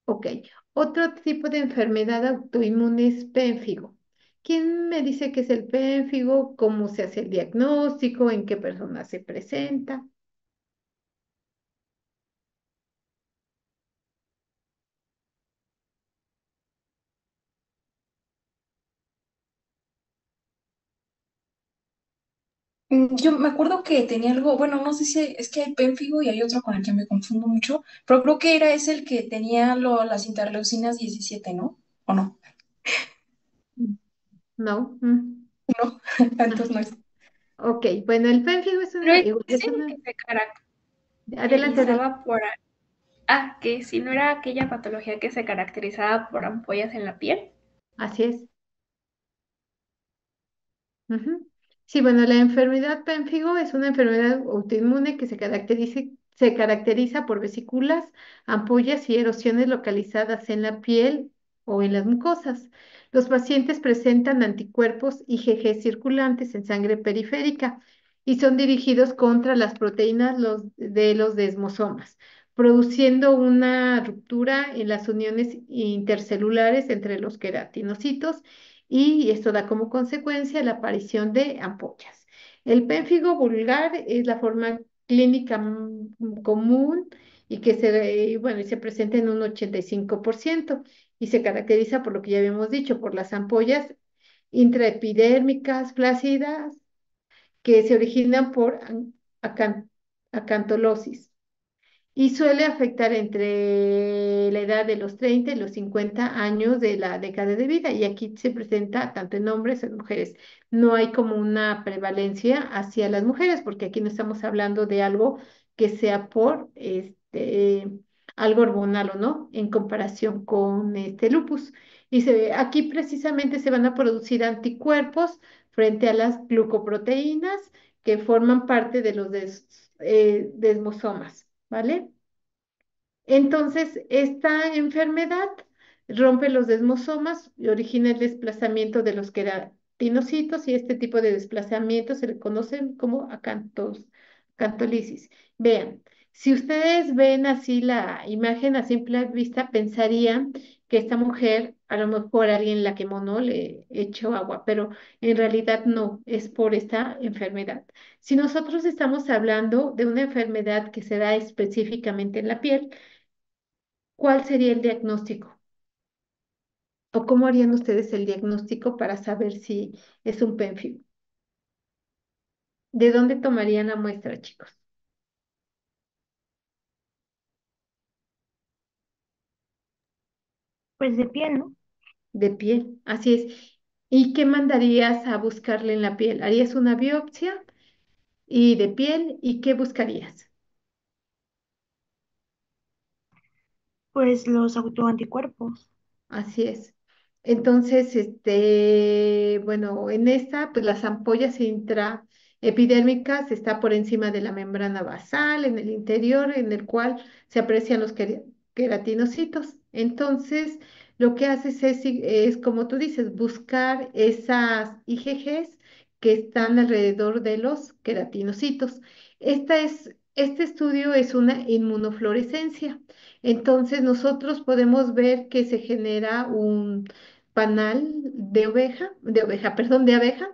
Speaker 1: Ok. Otro tipo de enfermedad autoinmune es pénfigo. ¿Quién me dice qué es el pénfigo? ¿Cómo se hace el diagnóstico? ¿En qué persona se presenta?
Speaker 7: Yo me acuerdo que tenía algo, bueno, no sé si es que hay pénfigo y hay otro con el que me confundo mucho, pero creo que era ese el que tenía las interleucinas 17, ¿no? ¿O no?
Speaker 1: Mm. No.
Speaker 7: No,
Speaker 1: Ah,
Speaker 7: entonces no es.
Speaker 1: ok, bueno, el pénfigo es
Speaker 8: No
Speaker 1: una,
Speaker 8: es
Speaker 1: igual es
Speaker 8: el
Speaker 1: una,
Speaker 8: que se
Speaker 1: adelante, adelante.
Speaker 8: caracterizaba por... Ah, que si no era aquella patología que se caracterizaba por ampollas en la piel.
Speaker 1: Así es. Ujú. Sí, bueno, la enfermedad pérfigo es una enfermedad autoinmune que se caracteriza por vesículas, ampollas y erosiones localizadas en la piel o en las mucosas. Los pacientes presentan anticuerpos IgG circulantes en sangre periférica y son dirigidos contra las proteínas de los desmosomas, produciendo una ruptura en las uniones intercelulares entre los queratinocitos y esto da como consecuencia la aparición de ampollas. El pénfigo vulgar es la forma clínica común y bueno, y se presenta en un 85% y se caracteriza por lo que ya habíamos dicho, por las ampollas intraepidérmicas flácidas que se originan por acantolosis y suele afectar entre la edad de los 30 y los 50 años de la década de vida. Y aquí se presenta tanto en hombres como en mujeres. No hay como una prevalencia hacia las mujeres, porque aquí no estamos hablando de algo que sea por algo hormonal o no, en comparación con este lupus. Y aquí precisamente se van a producir anticuerpos frente a las glucoproteínas que forman parte de los desmosomas, ¿vale? Entonces, esta enfermedad rompe los desmosomas y origina el desplazamiento de los queratinocitos y este tipo de desplazamiento se le conocen como acantolisis. Vean, si ustedes ven así la imagen a simple vista, pensarían que esta mujer, a lo mejor alguien la quemó, ¿no? Le echó agua, pero en realidad no, es por esta enfermedad. Si nosotros estamos hablando de una enfermedad que se da específicamente en la piel, ¿cuál sería el diagnóstico? ¿O cómo harían ustedes el diagnóstico para saber si es un pénfigo? ¿De dónde tomarían la muestra, chicos?
Speaker 2: Pues de piel, ¿no?
Speaker 1: De piel, así es. ¿Y qué mandarías a buscarle en la piel? ¿Harías una biopsia y de piel? ¿Y qué buscarías?
Speaker 2: Pues los autoanticuerpos.
Speaker 1: Así es. Entonces, bueno, en esta, pues las ampollas intraepidérmicas está por encima de la membrana basal, en el interior, en el cual se aprecian los queratinocitos. Entonces, lo que haces es, como tú dices, buscar esas IgGs que están alrededor de los queratinocitos. Este estudio es una inmunofluorescencia. Entonces nosotros podemos ver que se genera un panal perdón, de abeja,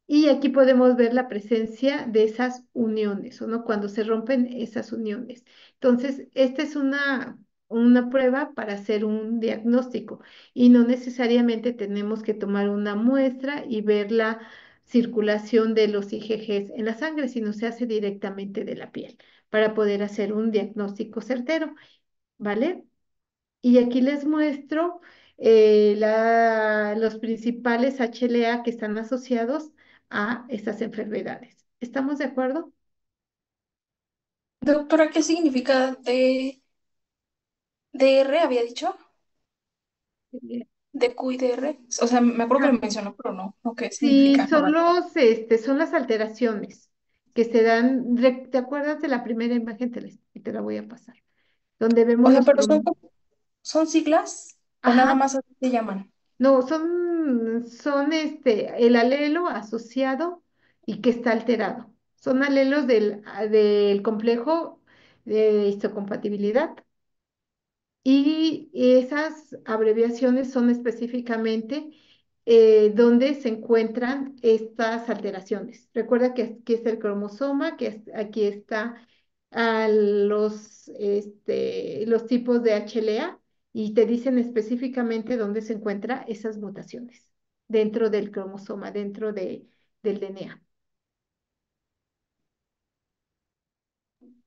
Speaker 1: y aquí podemos ver la presencia de esas uniones, ¿o no? Cuando se rompen esas uniones. Entonces, esta es una prueba para hacer un diagnóstico y no necesariamente tenemos que tomar una muestra y ver la circulación de los IgGs en la sangre, sino se hace directamente de la piel para poder hacer un diagnóstico certero, ¿vale? Y aquí les muestro los principales HLA que están asociados a estas enfermedades. ¿Estamos de acuerdo?
Speaker 7: Doctora, ¿qué significa DR, había dicho? DQ y DR. O sea, me acuerdo que lo
Speaker 1: Ajá.
Speaker 7: mencionó, pero no qué
Speaker 1: Sí,
Speaker 7: significa. No me acuerdo.
Speaker 1: son las alteraciones que se dan. ¿Te acuerdas de la primera imagen? Te la voy a pasar, donde
Speaker 7: O
Speaker 1: vemos
Speaker 7: sea,
Speaker 1: los
Speaker 7: pero
Speaker 1: cromos.
Speaker 7: son siglas o nada
Speaker 1: Ajá,
Speaker 7: más así se llaman.
Speaker 1: no, son el alelo asociado y que está alterado. Son alelos del complejo de histocompatibilidad. Y esas abreviaciones son específicamente donde se encuentran estas alteraciones. Recuerda que aquí está el cromosoma, aquí está los tipos de HLA y te dicen específicamente dónde se encuentran esas mutaciones dentro del cromosoma, del DNA.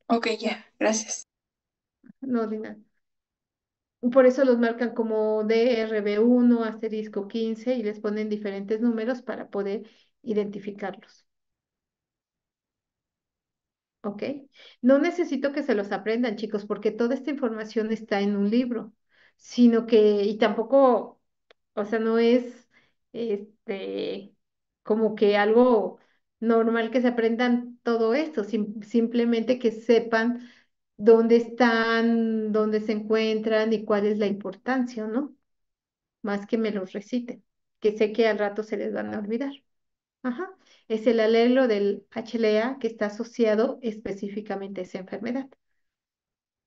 Speaker 7: Ok, ya, gracias.
Speaker 1: No, de nada. Por eso los marcan como DRB1 asterisco 15 y les ponen diferentes números para poder identificarlos. ¿Ok? No necesito que se los aprendan, chicos, porque toda esta información está en un libro, sino que, y tampoco, o sea, no es como que algo normal que se aprendan todo esto, simplemente que sepan dónde están, dónde se encuentran y cuál es la importancia, ¿no? Más que me los reciten, que sé que al rato se les van a olvidar. Ajá. Es el alelo del HLA que está asociado específicamente a esa enfermedad.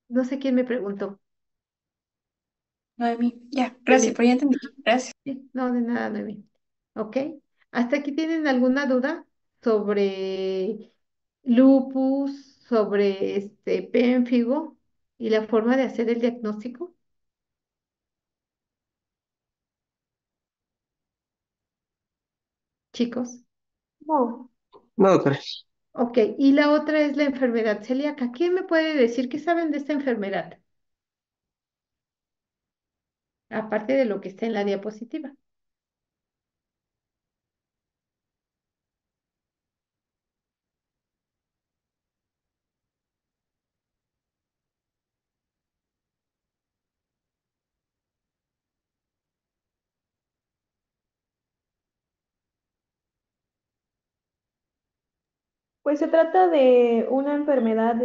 Speaker 1: No sé quién me preguntó.
Speaker 7: Noemí, ya, gracias,
Speaker 1: Noemí.
Speaker 7: pero ya entendí. Gracias.
Speaker 1: Sí, no, de nada, Noemí. ¿Ok? ¿Hasta aquí tienen alguna duda sobre lupus, sobre este pénfigo y la forma de hacer el diagnóstico, chicos?
Speaker 4: No,
Speaker 3: No, doctora.
Speaker 1: Ok, y la otra es la enfermedad celíaca. ¿Quién me puede decir qué saben de esta enfermedad? Aparte de lo que está en la diapositiva.
Speaker 4: Pues se trata de una enfermedad,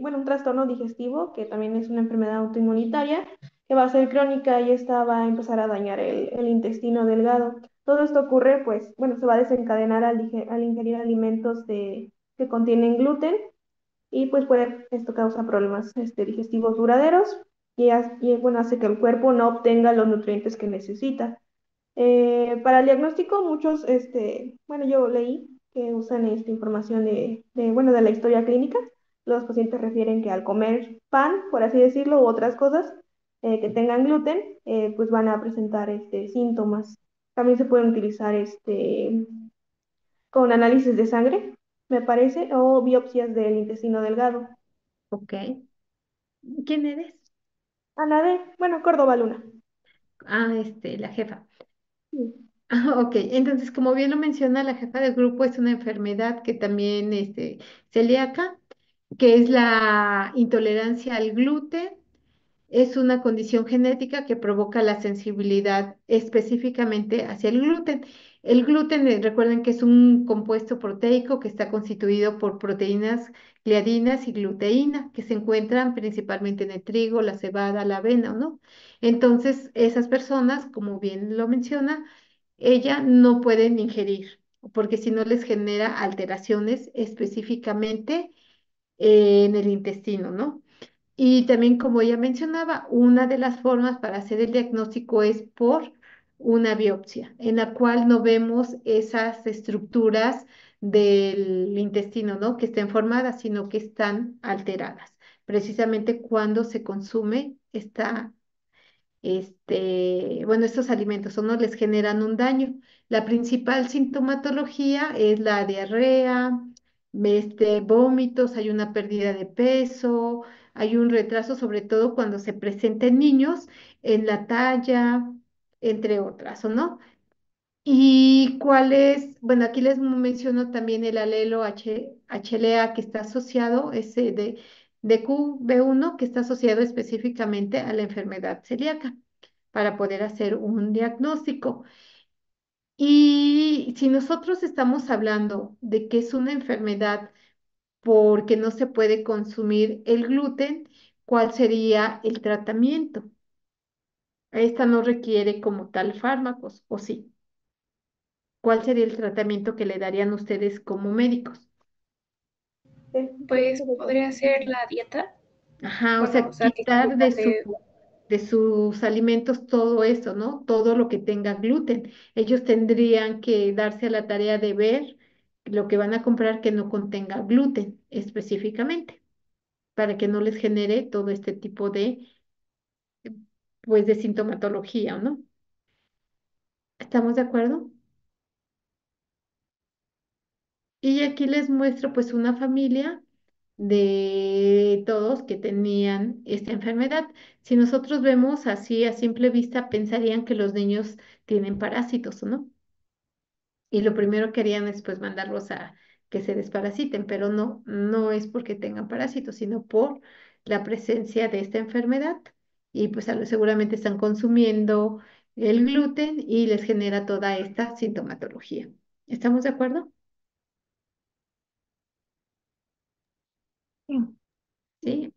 Speaker 4: bueno, un trastorno digestivo, que también es una enfermedad autoinmunitaria, que va a ser crónica y esta va a empezar a dañar el intestino delgado. Todo esto ocurre, pues, bueno, se va a desencadenar al ingerir alimentos que contienen gluten y pues esto causa problemas digestivos duraderos bueno, hace que el cuerpo no obtenga los nutrientes que necesita. Para el diagnóstico, muchos, bueno, yo leí que usan esta información bueno, de la historia clínica. Los pacientes refieren que al comer pan, por así decirlo, u otras cosas que tengan gluten, pues van a presentar síntomas. También se pueden utilizar con análisis de sangre, me parece, o biopsias del intestino delgado.
Speaker 1: Ok. ¿Quién eres?
Speaker 4: Ana bueno, Córdoba Luna.
Speaker 1: Ah, la jefa.
Speaker 4: Sí.
Speaker 1: Ah, ok, entonces como bien lo menciona la jefa del grupo, es una enfermedad que también celíaca, que es la intolerancia al gluten. Es una condición genética que provoca la sensibilidad específicamente hacia el gluten. El gluten, recuerden que es un compuesto proteico que está constituido por proteínas gliadinas y gluteína, que se encuentran principalmente en el trigo, la cebada, la avena, ¿no? Entonces, esas personas, como bien lo menciona, ella no pueden ingerir, porque si no les genera alteraciones específicamente en el intestino, ¿no? Y también, como ya mencionaba, una de las formas para hacer el diagnóstico es por una biopsia, en la cual no vemos esas estructuras del intestino, ¿no? Que estén formadas, sino que están alteradas, precisamente cuando se consume bueno, estos alimentos o no les generan un daño. La principal sintomatología es la diarrea, vómitos, hay una pérdida de peso, hay un retraso, sobre todo cuando se presenta en niños, en la talla, entre otras, ¿o no? ¿Y cuál es? Bueno, aquí les menciono también el alelo HLA que está asociado, ese de QB1, que está asociado específicamente a la enfermedad celíaca para poder hacer un diagnóstico. Y si nosotros estamos hablando de que es una enfermedad porque no se puede consumir el gluten, ¿cuál sería el tratamiento? Esta no requiere como tal fármacos, ¿o sí? ¿Cuál sería el tratamiento que le darían ustedes como médicos?
Speaker 4: De
Speaker 8: Pues
Speaker 4: hecho, de
Speaker 8: podría ser la dieta.
Speaker 1: Ajá, o
Speaker 8: Bueno, o
Speaker 1: sea,
Speaker 8: sea, que
Speaker 1: quitar
Speaker 8: conlleve.
Speaker 1: de sus alimentos todo eso, ¿no? Todo lo que tenga gluten. Ellos tendrían que darse a la tarea de ver lo que van a comprar que no contenga gluten específicamente, para que no les genere todo este tipo pues, de sintomatología, ¿no? ¿Estamos de acuerdo? Y aquí les muestro pues una familia de todos que tenían esta enfermedad. Si nosotros vemos así a simple vista, pensarían que los niños tienen parásitos, ¿o no? Y lo primero que harían es pues mandarlos a que se desparasiten, pero no, no es porque tengan parásitos, sino por la presencia de esta enfermedad. Y pues seguramente están consumiendo el gluten y les genera toda esta sintomatología. ¿Estamos de acuerdo?
Speaker 4: sí.
Speaker 1: ¿Sí?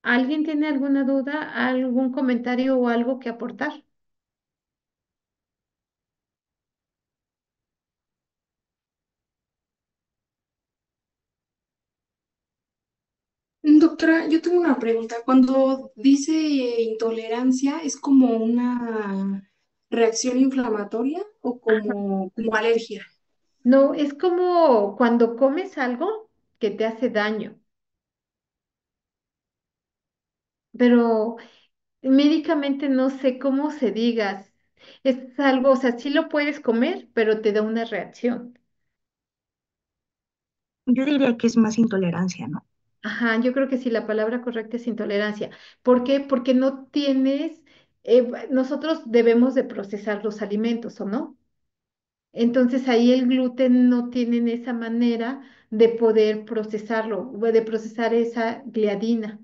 Speaker 1: ¿Alguien tiene alguna duda, algún comentario o algo que aportar?
Speaker 7: Doctora, yo tengo una pregunta. Cuando dice intolerancia, ¿es como una reacción inflamatoria o como alergia?
Speaker 1: No, es como cuando comes algo que te hace daño, pero médicamente no sé cómo se digas. Es algo, o sea, sí lo puedes comer, pero te da una reacción.
Speaker 9: Yo diría que es más intolerancia, ¿no?
Speaker 1: Ajá, yo creo que sí, la palabra correcta es intolerancia. ¿Por qué? Porque no tienes, nosotros debemos de procesar los alimentos, ¿o no? Entonces ahí el gluten no tiene esa manera de poder procesarlo, o de procesar esa gliadina.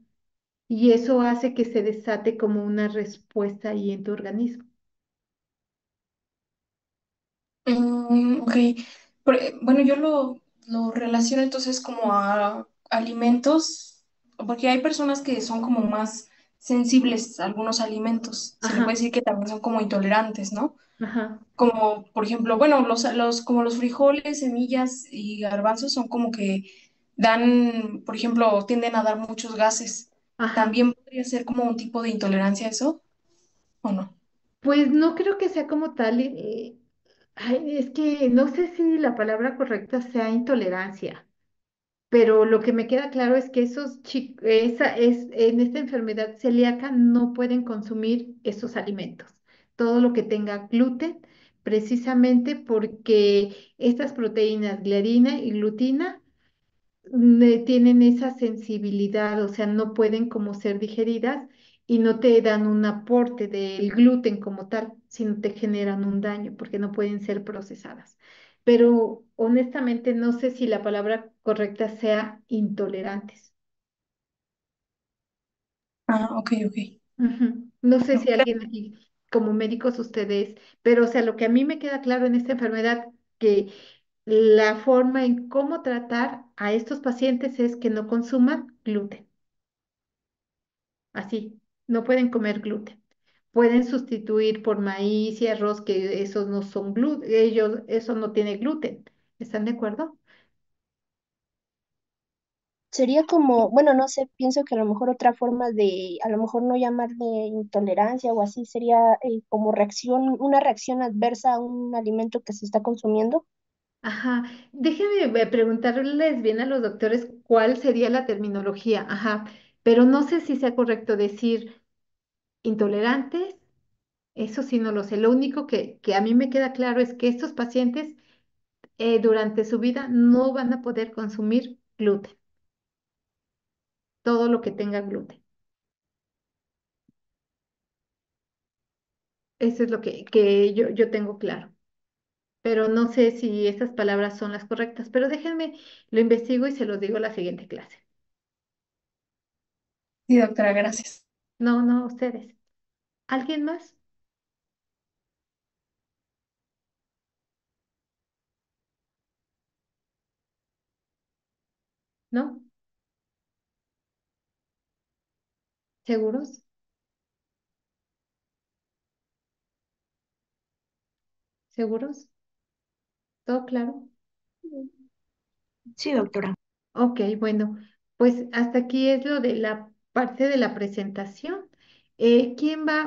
Speaker 1: Y eso hace que se desate como una respuesta ahí en tu organismo.
Speaker 7: Ok. Bueno, yo lo lo relaciono entonces como a alimentos, porque hay personas que son como más sensibles a algunos alimentos. Se le puede
Speaker 1: Ajá,
Speaker 7: decir que también son como intolerantes, ¿no?
Speaker 1: ajá,
Speaker 7: Como, por ejemplo, bueno, como los frijoles, semillas y garbanzos son como que dan, por ejemplo, tienden a dar muchos gases.
Speaker 1: ajá.
Speaker 7: ¿También podría ser como un tipo de intolerancia a eso o no?
Speaker 1: Pues no creo que sea como tal, ay, es que no sé si la palabra correcta sea intolerancia, pero lo que me queda claro es que esos chicos, en esta enfermedad celíaca no pueden consumir esos alimentos, todo lo que tenga gluten, precisamente porque estas proteínas, gliadina y glutina, tienen esa sensibilidad, o sea, no pueden como ser digeridas y no te dan un aporte del gluten como tal, sino te generan un daño porque no pueden ser procesadas. Pero honestamente no sé si la palabra correcta sea intolerantes.
Speaker 7: Ah, ok, ok.
Speaker 1: Ujú. No sé si
Speaker 7: Bueno,
Speaker 1: alguien aquí, como médicos ustedes, pero o sea, lo que a mí me queda claro en esta enfermedad, que la forma en cómo tratar a estos pacientes es que no consuman gluten. Así, no pueden comer gluten. Pueden sustituir por maíz y arroz, que esos no son gluten, ellos, eso no tiene gluten. ¿Están de acuerdo?
Speaker 6: Sería como, bueno, no sé, pienso que a lo mejor otra forma de, a lo mejor no llamarle intolerancia o así, sería como reacción, una reacción adversa a un alimento que se está consumiendo.
Speaker 1: Ajá. Déjenme preguntarles bien a los doctores cuál sería la terminología. Ajá. Pero no sé si sea correcto decir intolerantes. Eso sí no lo sé. Lo único que a mí me queda claro es que estos pacientes durante su vida no van a poder consumir gluten, todo lo que tenga gluten. Eso es lo que yo tengo claro. Pero no sé si estas palabras son las correctas. Pero déjenme, lo investigo y se los digo la siguiente clase.
Speaker 7: sí, doctora, gracias.
Speaker 1: No, no, ustedes. ¿Alguien más? ¿No? ¿Seguros? ¿Seguros? ¿Todo claro?
Speaker 2: Sí, doctora.
Speaker 1: Ok, bueno, pues hasta aquí es lo de la parte de la presentación. ¿Quién va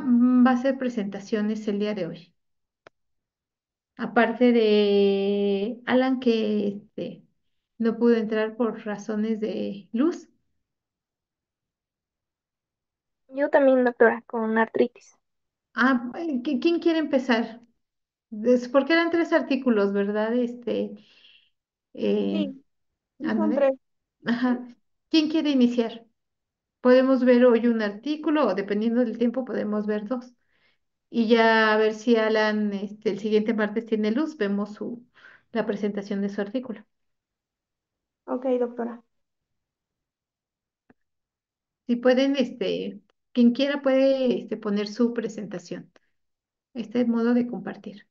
Speaker 1: a hacer presentaciones el día de hoy? Aparte de Alan, que no pudo entrar por razones de luz.
Speaker 8: Yo también, doctora, con artritis.
Speaker 1: Ah, ¿quién quiere empezar? Porque eran tres artículos, ¿verdad? Eh,
Speaker 4: Sí, sí son
Speaker 1: Anabel.
Speaker 4: tres.
Speaker 1: Ajá. ¿Quién quiere iniciar? Podemos ver hoy un artículo o dependiendo del tiempo podemos ver dos. Y ya a ver si Alan, el siguiente martes tiene luz, vemos la presentación de su artículo.
Speaker 4: Ok, doctora.
Speaker 1: Si pueden, quien quiera puede poner su presentación. Este es modo de compartir.